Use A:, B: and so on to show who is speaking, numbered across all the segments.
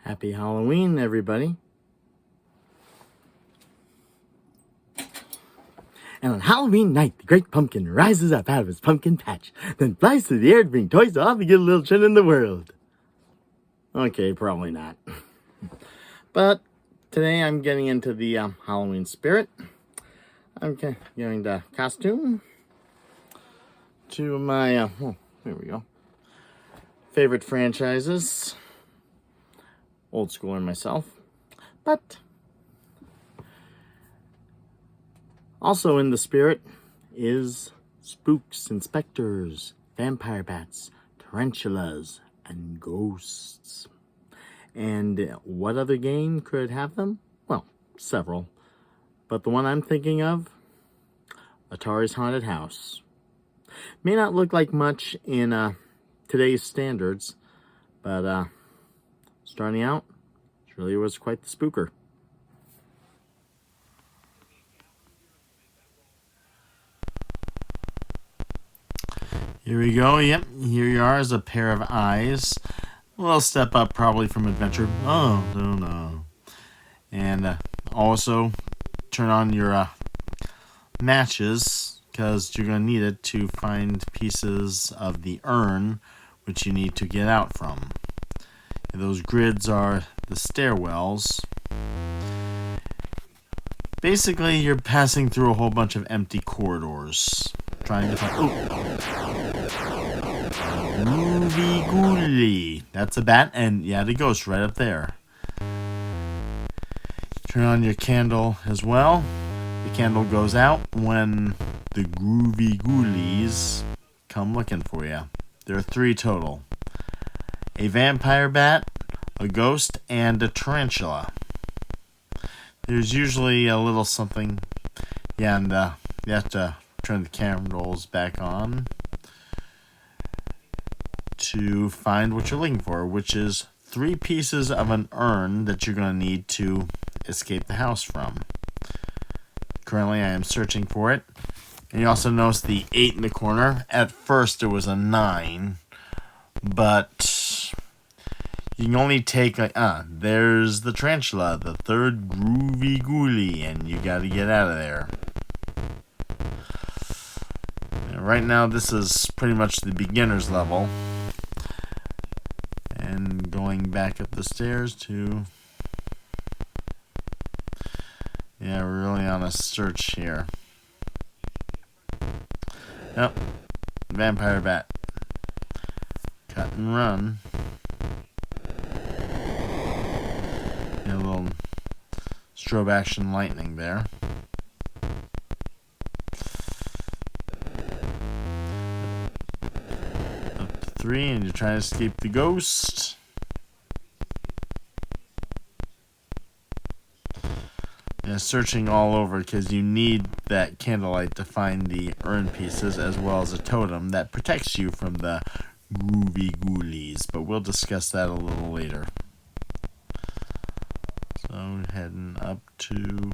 A: Happy Halloween, everybody. And on Halloween night, the great pumpkin rises up out of his pumpkin patch, then flies through the air to bring toys to all the good little children in the world. Okay, probably not. But today I'm getting into the Halloween spirit. I'm going to costume to my, there we go, favorite franchises. Old schooler myself. But also in the spirit is spooks and specters, vampire bats, tarantulas, and ghosts. And what other game could have them? Well, several. But the one I'm thinking of, Atari's Haunted House. May not look like much in today's standards, but starting out, it really was quite the spooker. Here we go. Yep, here you are as a pair of eyes. A little step up probably from adventure. Oh, no. And also turn on your matches, because you're going to need it to find pieces of the urn which you need to get out from. And those grids are the stairwells. Basically, you're passing through a whole bunch of empty corridors, trying to find... Groovy Ghoulie. That's a bat, and yeah, the ghost right up there. Turn on your candle as well. The candle goes out when the Groovy Ghoulies come looking for you. There are 3 total. A vampire bat, a ghost, and a tarantula. There's usually a little something. Yeah, and you have to turn the candles back on to find what you're looking for, which is 3 pieces of an urn that you're going to need to escape the house from. Currently, I am searching for it. And you also notice the 8 in the corner. At first, it was a 9, but you can only take, there's the tarantula, the 3rd Groovy Ghoulie, and you got to get out of there. And right now, this is pretty much the beginner's level. And going back up the stairs to... Yeah, we're really on a search here. Yep. Vampire bat. Cut and run. Yeah, a little strobe action lightning there. Up to 3, and you're trying to escape the ghost. Yeah, searching all over, because you need that candlelight to find the urn pieces, as well as a totem that protects you from the Groovy Ghoulies, but we'll discuss that a little later. So heading up to...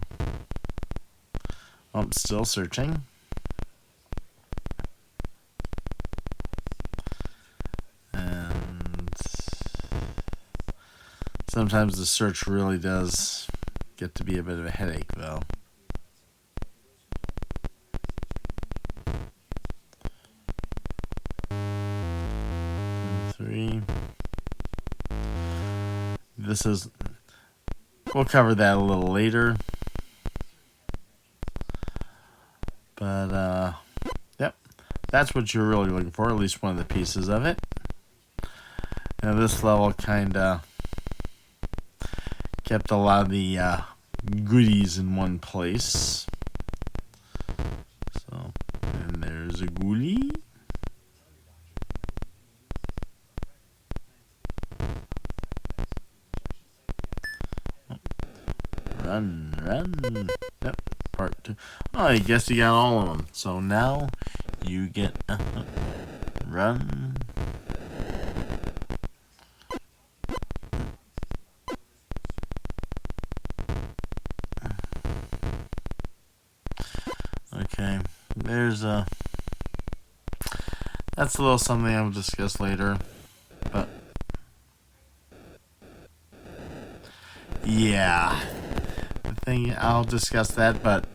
A: Oh, still searching. And sometimes the search really does get to be a bit of a headache, though. And 3. This is... We'll cover that a little later. But, yep. That's what you're really looking for, at least one of the pieces of it. Now, this level kinda kept a lot of the goodies in one place. So, and there's a ghoulie. Run. Yep, part 2. Oh, I guess you got all of them. So now you get run. Okay, there's a... That's a little something I will discuss later, but Yeah. The thing, I'll discuss that, but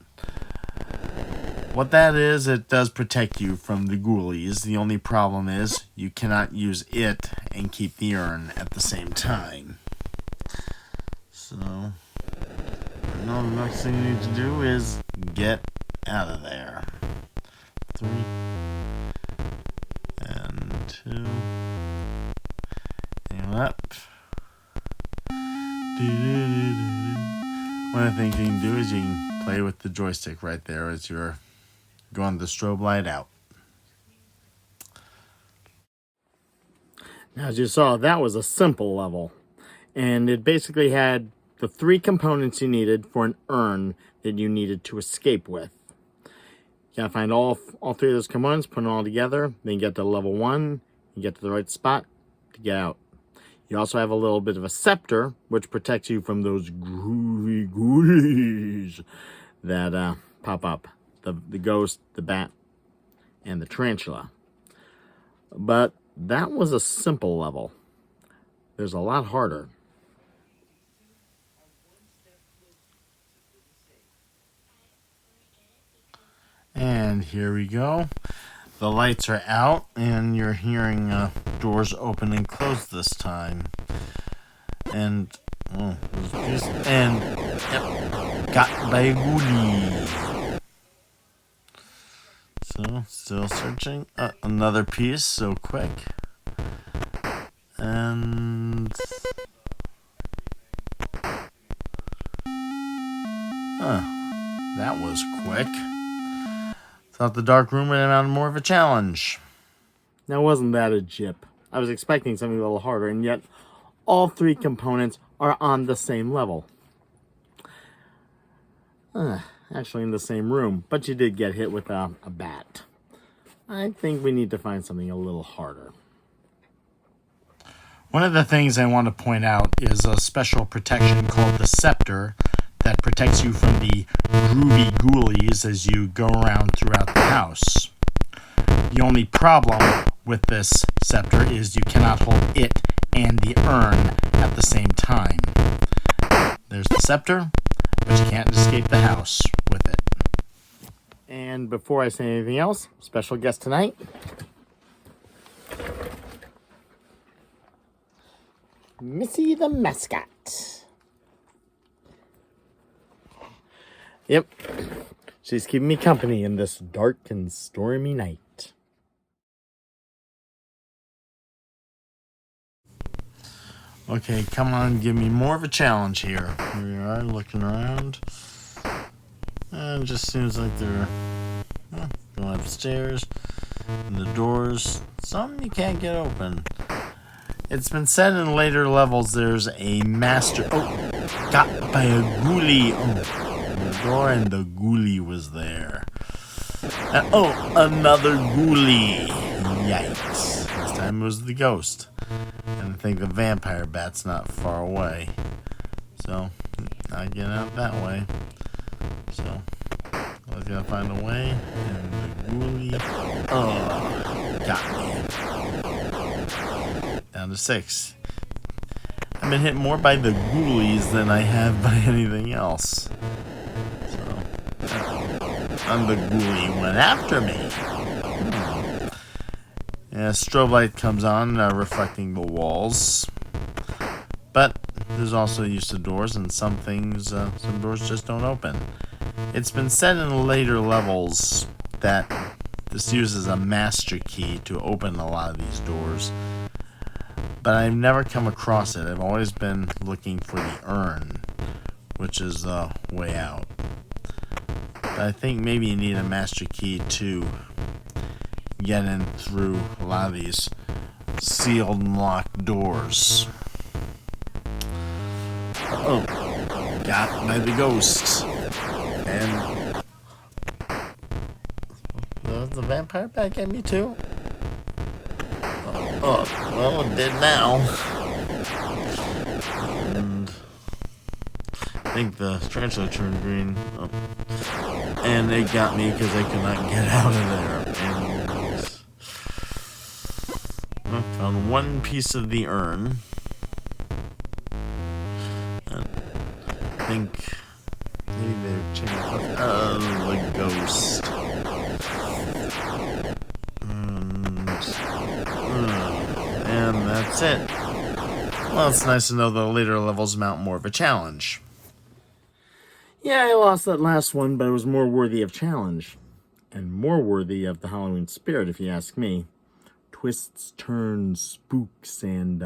A: what that is, it does protect you from the ghoulies. The only problem is you cannot use it and keep the urn at the same time. So, the next thing you need to do is get out of there. 3 and 2 and up. One of the things you can do is you can play with the joystick right there as you're going the strobe light out. Now, as you saw, that was a simple level, and it basically had the 3 components you needed for an urn that you needed to escape with. You gotta find all 3 of those components, put them all together, then get to level 1, you get to the right spot to get out. You also have a little bit of a scepter, which protects you from those groovy ghoulies that pop up. The ghost, the bat, and the tarantula. But that was a simple level. There's a lot harder. And here we go. The lights are out, and you're hearing doors open and close this time. And yep, got by a ghoulie. So, still searching. Another piece, so quick. And that was quick. Thought the dark room would have been more of a challenge. Now, wasn't that a jip? I was expecting something a little harder, and yet all 3 components are on the same level. Actually in the same room, but you did get hit with a bat. I think we need to find something a little harder. One of the things I want to point out is a special protection called the scepter that protects you from the groovy ghoulies as you go around throughout the house. The only problem with this scepter is you cannot hold it and the urn at the same time. There's the scepter, but you can't escape the house with it. And before I say anything else, special guest tonight, Missy the mascot. Yep, she's keeping me company in this dark and stormy night. Okay, come on, give me more of a challenge here. Here we are, looking around. And it just seems like they're going upstairs. And the doors, some you can't get open. It's been said in later levels there's a master... Oh, got by a ghoulie. The door and the ghoulie was there. And, another ghoulie. Yikes. This time it was the ghost. And I think the vampire bat's not far away. So, I get out that way. So, I was gonna find a way. And the ghoulie... got me. Down to 6. I've been hit more by the ghoulies than I have by anything else. And the ghoulie went after me. Yeah, strobe light comes on, reflecting the walls. But there's also use of doors, and some doors just don't open. It's been said in later levels that this uses a master key to open a lot of these doors. But I've never come across it. I've always been looking for the urn, which is the way out. I think maybe you need a master key to get in through a lot of these sealed and locked doors. Got by the ghost. And does the vampire back at me too? Well, it did now. And I think the tarantula turned green. And they got me because I could not get out of there. And I found one piece of the urn. think maybe they're changing. Oh, the ghost. And that's it. Well, it's nice to know the later levels mount more of a challenge. Yeah, I lost that last one, but it was more worthy of challenge. And more worthy of the Halloween spirit, if you ask me. Twists, turns, spooks, and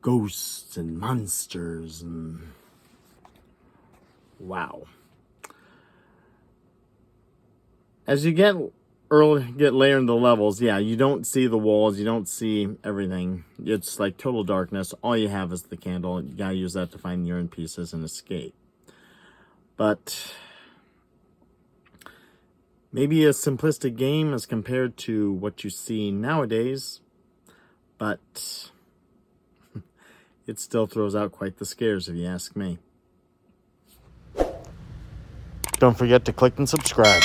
A: ghosts and monsters and wow. As you get later in the levels, yeah, you don't see the walls, you don't see everything. It's like total darkness. All you have is the candle. You gotta use that to find the urn pieces and escape. But maybe a simplistic game as compared to what you see nowadays, but it still throws out quite the scares if you ask me. Don't forget to click and subscribe.